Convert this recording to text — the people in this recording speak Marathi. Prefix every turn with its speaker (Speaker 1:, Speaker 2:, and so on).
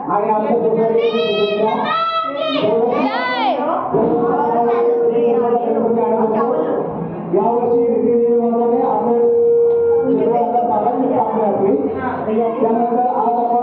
Speaker 1: आणि आमच्या सोसायटीची यावर्षी रीतीने आपण बालांची स्थापना आपली त्यानंतर आज आपण